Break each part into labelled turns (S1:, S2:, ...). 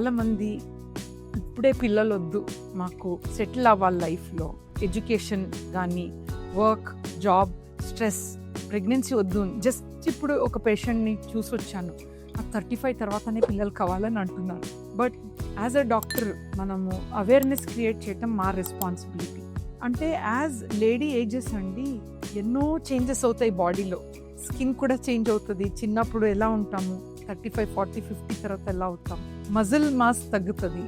S1: చాలామంది ఇప్పుడే పిల్లలు వద్దు, మాకు సెటిల్ అవ్వాలి లైఫ్లో, ఎడ్యుకేషన్ కానీ వర్క్ జాబ్ స్ట్రెస్ ప్రెగ్నెన్సీ వద్దు. జస్ట్ ఇప్పుడు ఒక పేషెంట్ని చూసి వచ్చాను, నాకు 35 తర్వాతనే పిల్లలు కావాలని అంటున్నారు. బట్ యాజ్ అ డాక్టర్ మనము అవేర్నెస్ క్రియేట్ చేయటం మా రెస్పాన్సిబిలిటీ. అంటే యాజ్ లేడీ ఏజెస్ అండి ఎన్నో చేంజెస్ అవుతాయి బాడీలో. స్కిన్ కూడా చేంజ్ అవుతుంది. చిన్నప్పుడు ఎలా ఉంటాము, 35, 40, 50 తర్వాత ఎలా అవుతాం, మజిల్ మాస్ తగ్గుతుంది.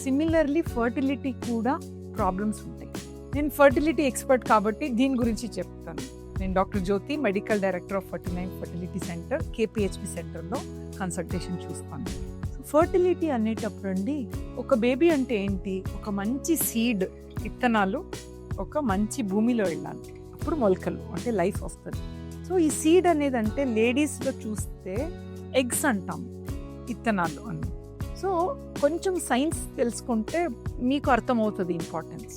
S1: సిమిలర్లీ ఫర్టిలిటీ కూడా ప్రాబ్లమ్స్ ఉంటాయి. నేను ఫర్టిలిటీ ఎక్స్పర్ట్ కాబట్టి దీని గురించి చెప్తాను. నేను doctor Jyothi, medical director of 49 fertility centre, KPHB సెంటర్లో కన్సల్టేషన్ చూస్తాను. ఫర్టిలిటీ అనేటప్పుడు అండి ఒక బేబీ అంటే ఏంటి, ఒక మంచి సీడ్ విత్తనాలు ఒక మంచి భూమిలో వెళ్ళాలి, అప్పుడు మొలకలు అంటే లైఫ్ వస్తుంది. సో ఈ సీడ్ అనేది అంటే లేడీస్లో చూస్తే ఎగ్స్ అంటాం, విత్తనాలు అని. సో కొంచెం సైన్స్ తెలుసుకుంటే మీకు అర్థమవుతుంది ఇంపార్టెన్స్.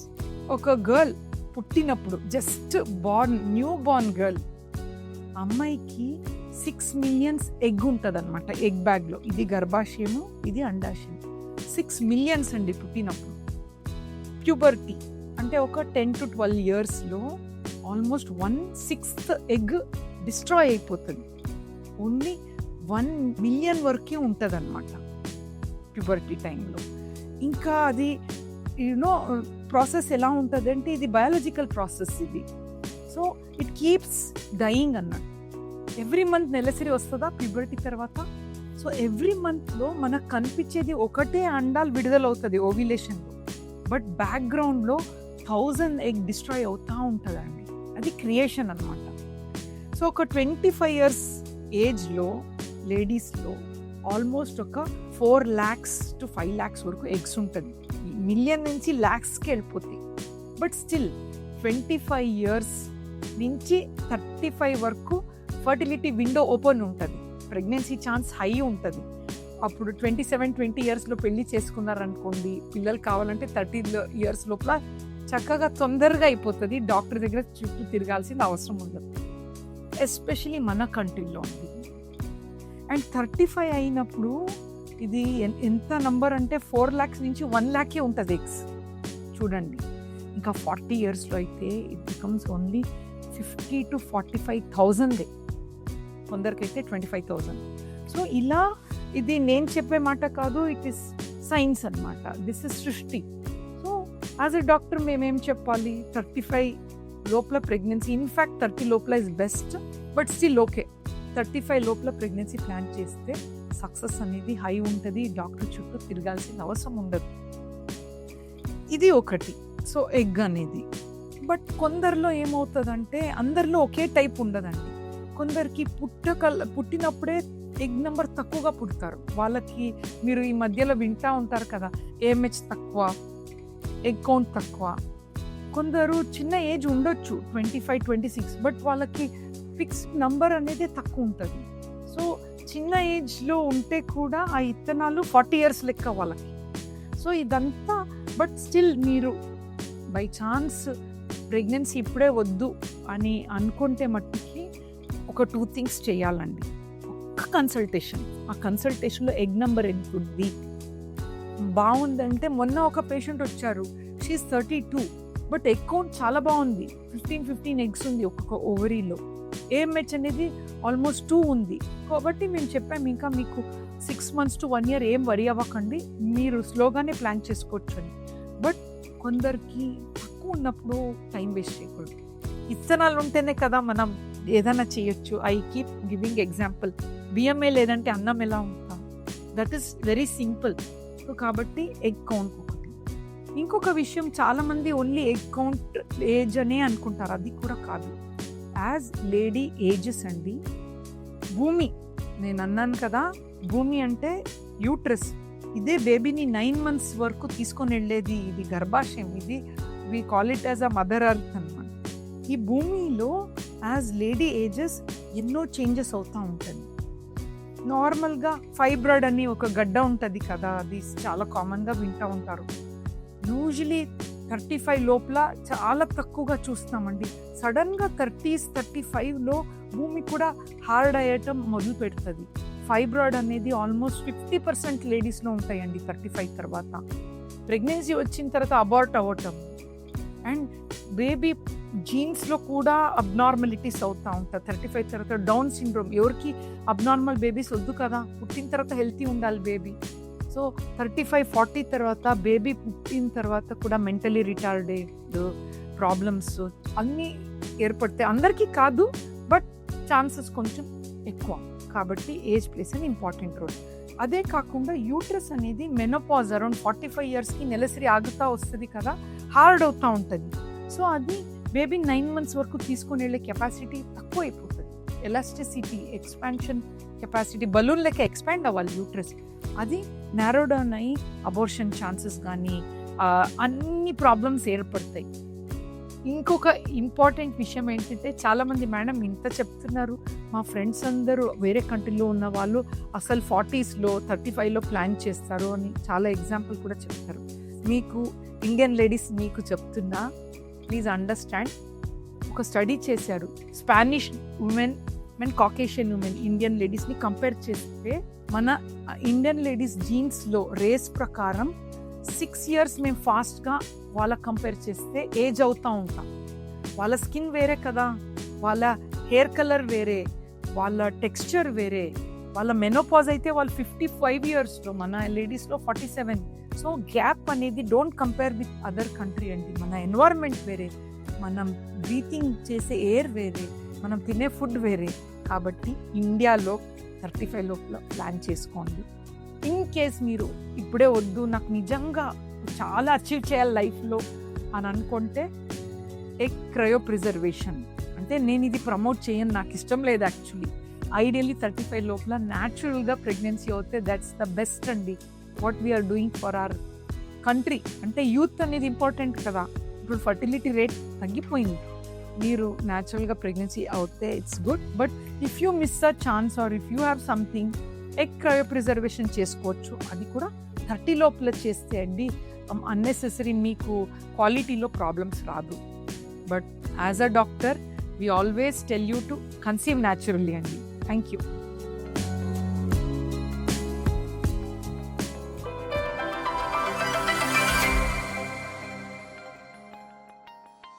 S1: ఒక గర్ల్ పుట్టినప్పుడు జస్ట్ న్యూ బార్న్ గర్ల్ అమ్మాయికి 6 మిలియన్స్ ఎగ్ ఉంటుంది అనమాట. ఎగ్ బ్యాగ్లో ఇది గర్భాశయము, ఇది అండాశయం. 6 మిలియన్స్ అండి పుట్టినప్పుడు. ప్యూబర్టీ అంటే ఒక 10 to 12 ఇయర్స్లో ఆల్మోస్ట్ 1/6 ఎగ్ డిస్ట్రాయ్ అయిపోతుంది. ఓన్లీ 1 మిలియన్ వరకే ఉంటుంది అనమాట ప్యూబర్టీ టైంలో. ఇంకా అది ప్రాసెస్ ఎలా ఉంటుంది అంటే ఇది బయాలజికల్ ప్రాసెస్ ఇది. సో ఇట్ కీప్స్ డయింగ్ అన్నట్టు. ఎవ్రీ మంత్ నెలసరి వస్తుందా ప్యూబర్టీ తర్వాత. సో ఎవ్రీ మంత్లో మనకు కనిపించేది ఒకటే అండాలు విడుదలవుతుంది ఓవ్యులేషన్లో, బట్ బ్యాక్గ్రౌండ్లో 1000 ఎగ్ డిస్ట్రాయ్ అవుతూ ఉంటుందండి. అది క్రియేషన్ అనమాట. సో ఒక 25 ఇయర్స్ ఏజ్లో లేడీస్లో ఆల్మోస్ట్ ఒక 4 lakhs to 5 lakhs వరకు ఎగ్స్ ఉంటుంది. మిలియన్ నుంచి ల్యాక్స్కి వెళ్ళిపోతాయి. బట్ స్టిల్ 25 ఇయర్స్ నుంచి 35 వరకు ఫర్టిలిటీ విండో ఓపెన్ ఉంటుంది, ప్రెగ్నెన్సీ ఛాన్స్ హై ఉంటుంది. అప్పుడు 27-20 ఇయర్స్లో పెళ్లి చేసుకున్నారనుకోండి, పిల్లలు కావాలంటే 30 ఇయర్స్ లోపల చక్కగా తొందరగా అయిపోతుంది. డాక్టర్ దగ్గర చుట్టూ తిరగాల్సిన అవసరం ఉండదు, ఎస్పెషలీ మన కంట్రీలో ఉంది. అండ్ 35 అయినప్పుడు ఇది ఎంత నంబర్ అంటే 4 lakhs నుంచి 1 lakh ఉంటుంది ఎగ్స్ చూడండి. ఇంకా 40 ఇయర్స్లో అయితే it becomes only 50 to 45,000. కొందరికైతే 25,000. So ఇలా ఇది నేను చెప్పే మాట కాదు, ఇట్ ఈస్ సైన్స్ అనమాట. దిస్ ఇస్ సృష్టి. సో యాజ్ ఎ డాక్టర్ మేమేం చెప్పాలి, 35 లోపల ప్రెగ్నెన్సీ, ఇన్ఫ్యాక్ట్ 30 లోపల is best, but still okay. 35 లోపల ప్రెగ్నెన్సీ ప్లాన్ చేస్తే సక్సెస్ అనేది హై ఉంటుంది. డాక్టర్ చుట్టూ తిరగాల్సిన అవసరం ఉండదు. ఇది ఒకటి. సో ఎగ్ అనేది. బట్ కొందరిలో ఏమవుతుందంటే అందరిలో ఒకే టైప్ ఉండదండి. కొందరికి పుట్టినప్పుడే ఎగ్ నెంబర్ తక్కువగా పుడతారు. వాళ్ళకి మీరు ఈ మధ్యలో వింటూ ఉంటారు కదా, AMH తక్కువ, ఎగ్ కౌంట్ తక్కువ. కొందరు చిన్న ఏజ్ ఉండొచ్చు 25, 26, బట్ వాళ్ళకి ఫిక్స్డ్ నంబర్ అనేది తక్కువ ఉంటుంది. సో చిన్న ఏజ్లో ఉంటే కూడా ఆ విత్తనాలు 40 ఇయర్స్ లెక్క వాళ్ళకి. సో ఇదంతా బట్ స్టిల్ మీరు బై ఛాన్స్ ప్రెగ్నెన్సీ ఇప్పుడే వద్దు అని అనుకుంటే మట్టుకి ఒక 2 things చేయాలండి. ఒక్క కన్సల్టేషన్, ఆ కన్సల్టేషన్లో ఎగ్ నెంబర్ ఎంత ఉంది బాగుందంటే, మొన్న ఒక పేషెంట్ వచ్చారు, షీఈస్ 32, బట్ ఎగ్ కౌంట్ చాలా బాగుంది, 15 ఎగ్స్ ఉంది ఒక్కొక్క ఓవరీలో. AMH అనేది ఆల్మోస్ట్ 2 ఉంది. కాబట్టి మేము చెప్పాము ఇంకా మీకు 6 months to 1 year ఏం వరి అవ్వకండి, మీరు స్లోగానే ప్లాన్ చేసుకోవచ్చు అని. బట్ కొందరికి తక్కువ ఉన్నప్పుడు టైం వేస్ట్ చేయకూడదు. విత్తనాలు ఉంటేనే కదా మనం ఏదైనా చేయొచ్చు. ఐ కీప్ గివింగ్ ఎగ్జాంపుల్, బియ్యమే లేదంటే అన్నం ఎలా ఉంటాం, that is very simple. So కాబట్టి ఎగ్ కౌంట్ ఒకటి. ఇంకొక విషయం, చాలామంది ఓన్లీ ఎగ్ కౌంట్ ఏజ్ అనే అనుకుంటారు, అది కూడా కాదు. యాజ్ లేడీ ఏజెస్ అండి, భూమి నేను అన్నాను కదా, భూమి అంటే యూట్రస్, ఇదే బేబీని 9 months వరకు తీసుకొని వెళ్ళేది, ఇది గర్భాశయం, ఇది we call it as a mother earth అనమాట. ఈ భూమిలో యాజ్ లేడీ ఏజెస్ ఎన్నో చేంజెస్ అవుతూ ఉంటుంది. నార్మల్గా ఫైబ్రాయిడ్ అని ఒక గడ్డ ఉంటుంది కదా, అది చాలా కామన్గా వింటూ ఉంటారు. యూజువలీ 35 లోపల చాలా తక్కువగా చూస్తామండి. సడన్గా 30s, 35లో భూమి కూడా హార్డ్ అయ్యటం మొదలు పెడుతుంది. ఫైబ్రాయిడ్ అనేది ఆల్మోస్ట్ 50% లేడీస్లో ఉంటాయండి 35 తర్వాత. ప్రెగ్నెన్సీ వచ్చిన తర్వాత అబార్ట్ అవ్వటం అండ్ బేబీ జీన్స్లో కూడా అబ్నార్మలిటీస్ అవుతూ ఉంటాయి. 35 తర్వాత డౌన్ సిండ్రోమ్, ఎవరికి అబ్నార్మల్ బేబీస్ వద్దు కదా, పుట్టిన తర్వాత హెల్తీ ఉండాలి బేబీ. సో 35-40 తర్వాత బేబీ పుట్టిన తర్వాత కూడా మెంటలీ రిటార్డెడ్ ప్రాబ్లమ్స్ అన్నీ ఏర్పడతాయి. అందరికీ కాదు, బట్ ఛాన్సెస్ కొంచెం ఎక్కువ. కాబట్టి ఏజ్ ప్లేస్ అని ఇంపార్టెంట్ రోల్. అదే కాకుండా యూట్రస్ అనేది మెనోపాజ్ అరౌండ్ 45 ఇయర్స్కి నెలసరి ఆగుతూ వస్తుంది కదా, హార్డ్ అవుతూ ఉంటుంది. సో అది బేబీ 9 months వరకు తీసుకొని వెళ్ళే కెపాసిటీ తక్కువ అయిపోతుంది. ఎలాస్టిసిటీ, ఎక్స్పాన్షన్ కెపాసిటీ, బలూన్ లెక్క ఎక్స్పాండ్ అవ్వాలి యూట్రస్, అది నారో డౌన్ అయ్యి అబోర్షన్ ఛాన్సెస్ కానీ అన్ని ప్రాబ్లమ్స్ ఏర్పడతాయి. ఇంకొక ఇంపార్టెంట్ విషయం ఏంటంటే, చాలామంది మేడం ఇంత చెప్తున్నారు, మా ఫ్రెండ్స్ అందరూ వేరే కంట్రీలో ఉన్న వాళ్ళు అసలు 40sలో 35లో ప్లాన్ చేస్తారు అని చాలా ఎగ్జాంపుల్ కూడా చెప్తారు. మీకు ఇండియన్ లేడీస్ మీకు చెప్తున్నా, ప్లీజ్ అండర్స్టాండ్. ఒక స్టడీ చేశారు, Spanish women and Caucasian women Indian లేడీస్ని కంపేర్ చేస్తే మన ఇండియన్ లేడీస్ జీన్స్లో రేస్ ప్రకారం 6 years మేము ఫాస్ట్గా వాళ్ళకి కంపేర్ చేస్తే ఏజ్ అవుతూ ఉంటాం. వాళ్ళ స్కిన్ వేరే కదా, వాళ్ళ హెయిర్ కలర్ వేరే, వాళ్ళ టెక్స్చర్ వేరే, వాళ్ళ మెనోపాజ్ అయితే వాళ్ళు 55 yearsలో, మన లేడీస్లో 47. సో గ్యాప్ అనేది don't compare with other country అండి. మన ఎన్వైర్న్మెంట్ వేరే, మనం బ్రీతింగ్ చేసే ఎయిర్ వేరే, మనం తినే ఫుడ్ వేరే. కాబట్టి ఇండియాలో 35 లోపల ప్లాన్ చేసుకోండి. ఇన్ కేస్ మీరు ఇప్పుడే వద్దు, నాకు నిజంగా చాలా అచీవ్ చేయాలి లైఫ్లో అని అనుకుంటే, ఎగ్ క్రయో ప్రిజర్వేషన్ అంటే, నేను ఇది ప్రమోట్ చేయను, నాకు ఇష్టం లేదు యాక్చువల్లీ. ఐడియల్లీ 35 లోపల న్యాచురల్గా ప్రెగ్నెన్సీ అవుతే దట్స్ ద బెస్ట్ అండి. What we're doing for our country. అంటే యూత్ అనేది ఇంపార్టెంట్ కదా, ఇప్పుడు ఫర్టిలిటీ రేట్ తగ్గిపోయింది. మీరు న్యాచురల్గా ప్రెగ్నెన్సీ అవుతే it's good. But if you miss a chance or if you have something, egg cryopreservation చేసుకోవచ్చు. అది కూడా 30 లోపల చేస్తే అండి అన్నెసెసరీ మీకు క్వాలిటీలో ప్రాబ్లమ్స్ రాదు. But as a doctor we always tell you to conceive naturally అండి. Thank you.